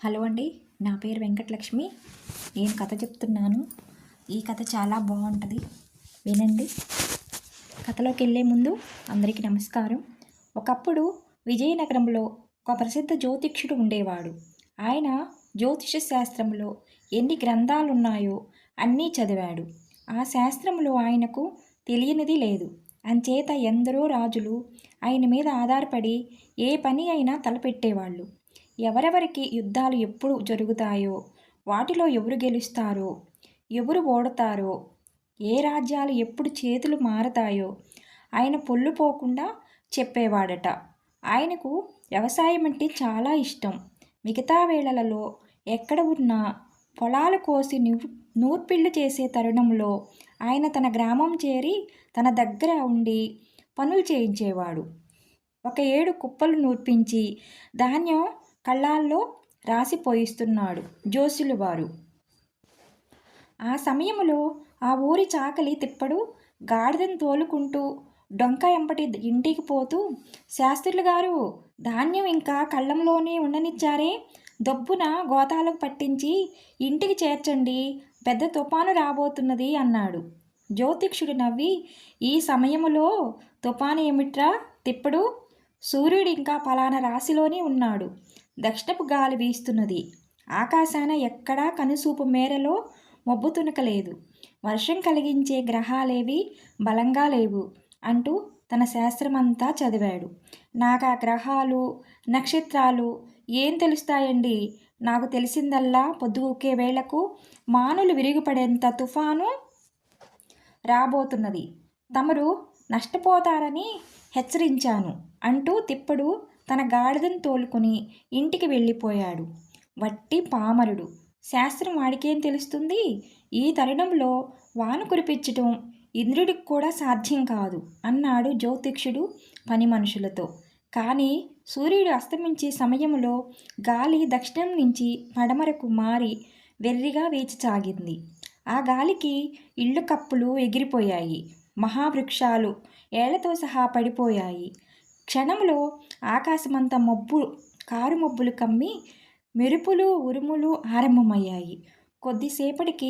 Hello అండి. నా పేరు వెంకటలక్ష్మి. నేను కథ చెప్తున్నాను. ఈ కథ చాలా బాగుంటుంది, వినండి. కథలోకి వెళ్ళే ముందు అందరికీ నమస్కారం. ఒకప్పుడు విజయనగరంలో ఒక ప్రసిద్ధ జ్యోతిష్యుడు ఉండేవాడు. ఆయన జ్యోతిష శాస్త్రంలో ఎన్ని గ్రంథాలున్నాయో అన్నీ చదివాడు. ఆ శాస్త్రంలో ఆయనకు తెలియనిది లేదు. అంచేత ఎందరో రాజులు ఆయన మీద ఆధారపడి ఏ పని అయినా తలపెట్టేవాళ్ళు. ఎవరెవరికి యుద్ధాలు ఎప్పుడు జరుగుతాయో, వాటిలో ఎవరు గెలుస్తారో, ఎవరు ఓడతారో, ఏ రాజ్యాలు ఎప్పుడు చేతులు మారతాయో ఆయన పొల్లు పోకుండా చెప్పేవాడట. ఆయనకు వ్యవసాయం అంటే చాలా ఇష్టం. మిగతా వేళలలో ఎక్కడ ఉన్నా పొలాలు కోసి నూర్పిళ్ళు చేసే తరుణంలో ఆయన తన గ్రామం చేరి తన దగ్గర ఉండి పనులు చేయించేవాడు. ఒక ఏడు కుప్పలు నూర్పించి ధాన్యం కళ్ళాల్లో రాసిపోయిస్తున్నాడు జోస్యులు వారు. ఆ సమయంలో ఆ ఊరి చాకలి తిప్పడు గాడిదను తోలుకుంటూ డొంక ఎంపటి ఇంటికి పోతూ, శాస్త్రులు గారు, ధాన్యం ఇంకా కళ్ళంలోనే ఉండనిచ్చారే, దొబ్బున గోతాలకు పట్టించి ఇంటికి చేర్చండి, పెద్ద తుఫాను రాబోతున్నది అన్నాడు. జ్యోతిష్యుడు నవ్వి, ఈ సమయములో తుఫాను ఏమిట్రా తిప్పుడు, సూర్యుడు ఇంకా పలానా రాశిలోనే ఉన్నాడు, దక్షిణపు గాలి వీస్తున్నది, ఆకాశాన ఎక్కడా కనుసూపు మేరలో మబ్బు తునకలేదు, వర్షం కలిగించే గ్రహాలేవి బలంగా లేవు అంటూ తన శాస్త్రమంతా చదివాడు. నాకు ఆ గ్రహాలు నక్షత్రాలు ఏం తెలుస్తాయండి, నాకు తెలిసిందల్లా పొద్దుగుకే వేళకు మానులు విరిగిపడేంత తుఫాను రాబోతున్నది, తమరు నష్టపోతారని హెచ్చరించాను అంటూ తిప్పడు తన గాడిదను తోలుకొని ఇంటికి వెళ్ళిపోయాడు. వట్టి పామరుడు, శాస్త్రం వాడికేం తెలుస్తుంది? ఈ తరుణంలో వాన కురిపించటం ఇంద్రుడికి కూడా సాధ్యం కాదు అన్నాడు జ్యోతిష్యుడు పని మనుషులతో. కానీ సూర్యుడు అస్తమించే సమయంలో గాలి దక్షిణం నుంచి పడమరకు మారి వెర్రిగా వీచసాగింది. ఆ గాలికి ఇళ్ళు కప్పులు ఎగిరిపోయాయి, మహావృక్షాలు ఏళ్లతో సహా పడిపోయాయి. క్షణంలో ఆకాశమంతా కారు మబ్బులు కమ్మి మెరుపులు ఉరుములు ఆరంభమయ్యాయి. కొద్దిసేపటికి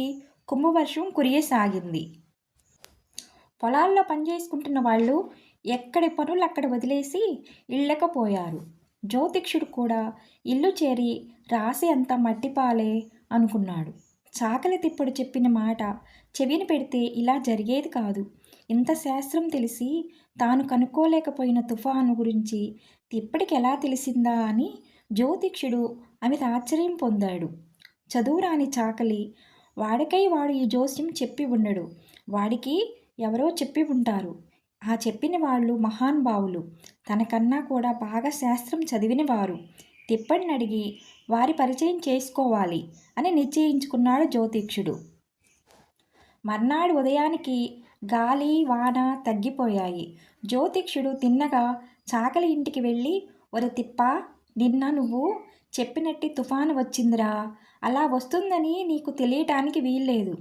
కుంభవర్షం కురియసాగింది. పొలాల్లో పనిచేసుకుంటున్న వాళ్ళు ఎక్కడి పనులు అక్కడ వదిలేసి ఇళ్ళకపోయారు. జ్యోతిష్యుడు కూడా ఇల్లు చేరి రాసి అంత మట్టిపాలే అనుకున్నాడు. చాకలి తిప్పుడు చెప్పిన మాట చెవిని పెడితే ఇలా జరిగేది కాదు. ఇంత శాస్త్రం తెలిసి తాను కనుక్కోలేకపోయిన తుఫాను గురించి తిప్పటికి ఎలా తెలిసిందా అని జ్యోతిష్యుడు అమిత ఆశ్చర్యం పొందాడు. చదువురాని చాకలి వాడికై వాడు ఈ జోస్యం చెప్పి ఉండడు, వాడికి ఎవరో చెప్పి ఉంటారు. ఆ చెప్పిన వాళ్ళు మహానుభావులు, తనకన్నా కూడా బాగా శాస్త్రం చదివిన వారు. తిప్పడిని అడిగి వారి పరిచయం చేసుకోవాలి అని నిశ్చయించుకున్నాడు జ్యోతిష్యుడు. మర్నాడు ఉదయానికి గాలి వాన తగ్గిపోయాయి. జ్యోతిష్యుడు తిన్నగా చాకలి ఇంటికి వెళ్ళి, ఒరే తిప్ప, నిన్న నువ్వు చెప్పినట్టి తుఫాను వచ్చిందిరా, అలా వస్తుందని నీకు తెలియటానికి వీల్లేదు,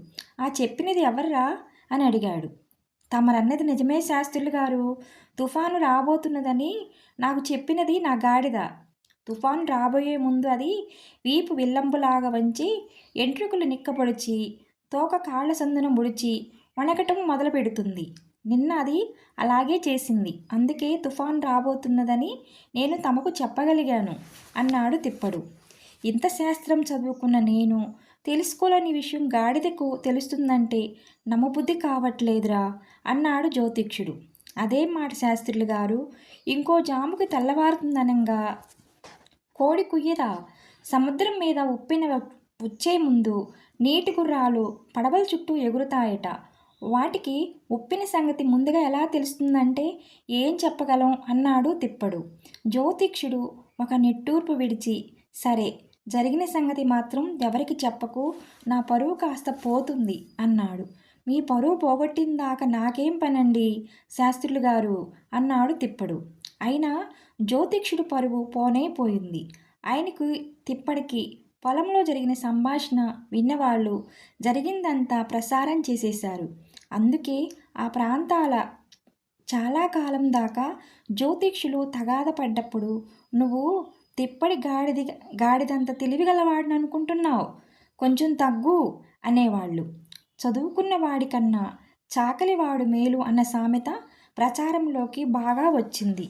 ఆ చెప్పినది ఎవర్రా అని అడిగాడు. తమరన్నది నిజమే శాస్త్రులు గారు, తుఫాను రాబోతున్నదని నాకు చెప్పినది నా గాడిద. తుఫాను రాబోయే ముందు అది వీపు విల్లంబులాగా వంచి ఎంట్రుకలు నిక్కపొడిచి తోక కాళ్ల సందున ముడిచి వణకటం మొదలు పెడుతుంది. నిన్న అది అలాగే చేసింది, అందుకే తుఫాన్ రాబోతున్నదని నేను తమకు చెప్పగలిగాను అన్నాడు తిప్పడు. ఇంత శాస్త్రం చదువుకున్న నేను తెలుసుకోలేని విషయం గాడిదకు తెలుస్తుందంటే నమ్మబుద్ధి కావట్లేదురా అన్నాడు జ్యోతిష్యుడు. అదేం మాట శాస్త్రులు గారు, ఇంకో జాముకి తెల్లవారుతుందనంగా కోడి కుయ్యదా, సముద్రం మీద ఉప్పిన వచ్చే ముందు నీటి గుర్రాలు పడవల చుట్టూ ఎగురుతాయట, వాటికి ఉప్పిన సంగతి ముందుగా ఎలా తెలుస్తుందంటే ఏం చెప్పగలం అన్నాడు తిప్పడు. జ్యోతిష్యుడు ఒక నిట్టూర్పు విడిచి, సరే, జరిగిన సంగతి మాత్రం ఎవరికి చెప్పకు, నా పరువు కాస్త పోతుంది అన్నాడు. మీ పరువు పోగొట్టిందాకా నాకేం పనండి శాస్త్రులు గారు అన్నాడు తిప్పడు. అయినా జ్యోతిష్యుడు పరువు పోనే పోయింది. ఆయనకు తిప్పడికి పొలంలో జరిగిన సంభాషణ విన్నవాళ్ళు జరిగిందంతా ప్రసారం చేసేశారు. అందుకే ఆ ప్రాంతాల చాలా కాలం దాకా జ్యోతిష్యులు తగాద పడ్డప్పుడు నువ్వు తిప్పడి గాడిదంత తెలివిగలవాడిని అనుకుంటున్నావు, కొంచెం తగ్గు అనేవాళ్ళు. చదువుకున్న వాడికన్నా చాకలివాడు మేలు అన్న సామెత ప్రచారంలోకి బాగా వచ్చింది.